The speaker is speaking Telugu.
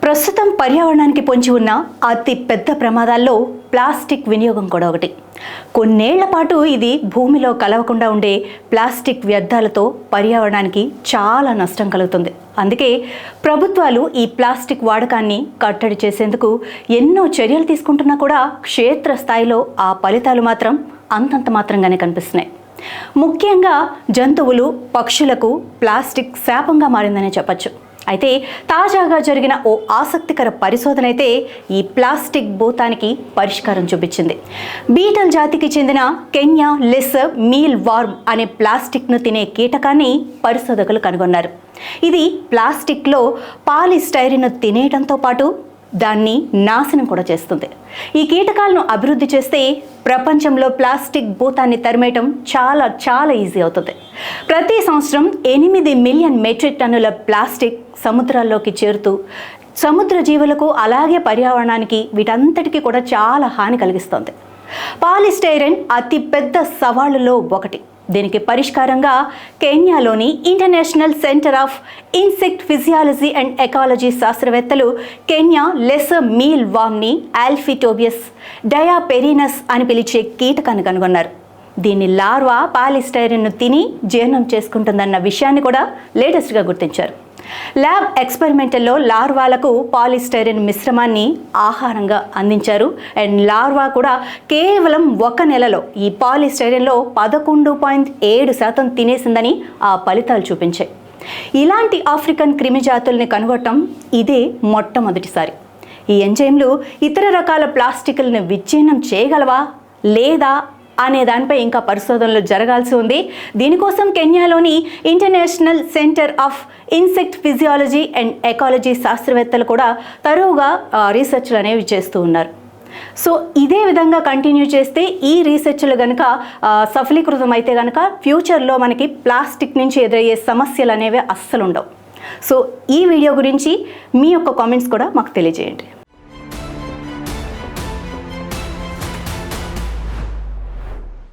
ప్రస్తుతం పర్యావరణానికి పొంచి ఉన్న అతి పెద్ద ప్రమాదాల్లో ప్లాస్టిక్ వినియోగం కూడా ఒకటి. కొన్నేళ్ల పాటు ఇది భూమిలో కలవకుండా ఉండే ప్లాస్టిక్ వ్యర్థాలతో పర్యావరణానికి చాలా నష్టం కలుగుతుంది. అందుకే ప్రభుత్వాలు ఈ ప్లాస్టిక్ వాడకాన్ని కట్టడి చేసేందుకు ఎన్నో చర్యలు తీసుకుంటున్నా కూడా క్షేత్రస్థాయిలో ఆ ఫలితాలు మాత్రం అంతంత మాత్రంగానే కనిపిస్తున్నాయి. ముఖ్యంగా జంతువులు, పక్షులకు ప్లాస్టిక్ శాపంగా మారిందనే చెప్పచ్చు. అయితే తాజాగా జరిగిన ఓ ఆసక్తికర పరిశోధన అయితే ఈ ప్లాస్టిక్ భూతానికి పరిష్కారం చూపించింది. బీటల్ జాతికి చెందిన కెన్యా లెసర్ మీల్ వార్మ్ అనే ప్లాస్టిక్ను తినే కీటకాన్ని పరిశోధకులు కనుగొన్నారు. ఇది ప్లాస్టిక్లో పాలిస్టైరిన్ను తినేయడంతో పాటు దాన్ని నాశనం కూడా చేస్తుంది. ఈ కీటకాలను అభివృద్ధి చేస్తే ప్రపంచంలో ప్లాస్టిక్ భూతాన్ని తరిమేయటం చాలా ఈజీ అవుతుంది. ప్రతి సంవత్సరం 8 మిలియన్ మెట్రిక్ టన్నుల ప్లాస్టిక్ సముద్రాల్లోకి చేరుతూ సముద్ర జీవులకు అలాగే పర్యావరణానికి వీటంతటికీ కూడా చాలా హాని కలిగిస్తుంది. పాలిస్టైరిన్ అతి పెద్ద సవాళ్లలో ఒకటి. దీనికి పరిష్కారంగా కెన్యాలోని international centre of insect physiology and ecology శాస్త్రవేత్తలు కెన్యా లెసర్ మీల్ వామ్ని ఆల్ఫిటోబియస్ డయాపెరినస్ అని పిలిచే కీటకాన్ని కనుగొన్నారు. దీని లార్వా పాలిస్టైరిన్ను తిని జీర్ణం చేసుకుంటుందన్న విషయాన్ని కూడా లేటెస్ట్గా గుర్తించారు. ల్యాబ్ ఎక్స్పెరిమెంటల్లో లార్వాలకు పాలిస్టైరిన్ మిశ్రమాన్ని ఆహారంగా అందించారు. అండ్ లార్వా కూడా కేవలం 1 నెలలో ఈ పాలిస్టైరిన్లో 11.7% తినేసిందని ఆ ఫలితాలు చూపించాయి. ఇలాంటి ఆఫ్రికన్ క్రిమి జాతుల్ని కనుగొనటం ఇదే మొట్టమొదటిసారి. ఈ ఎంజైమ్లు ఇతర రకాల ప్లాస్టిక్లను విచ్ఛిన్నం చేయగలవా లేదా అనే దానిపై ఇంకా పరిశోధనలు జరగాల్సి ఉంది. దీనికోసం కెన్యాలోని international centre of insect physiology and ecology శాస్త్రవేత్తలు కూడా తరువుగా రీసెర్చ్లు అనేవి చేస్తూ ఉన్నారు. సో ఇదే విధంగా కంటిన్యూ చేస్తే ఈ రీసెర్చ్లు కనుక సఫలీకృతం అయితే కనుక ఫ్యూచర్లో మనకి ప్లాస్టిక్ నుంచి ఎదురయ్యే సమస్యలు అనేవి అస్సలు ఉండవు. సో ఈ వీడియో గురించి మీ యొక్క కామెంట్స్ కూడా మాకు తెలియజేయండి.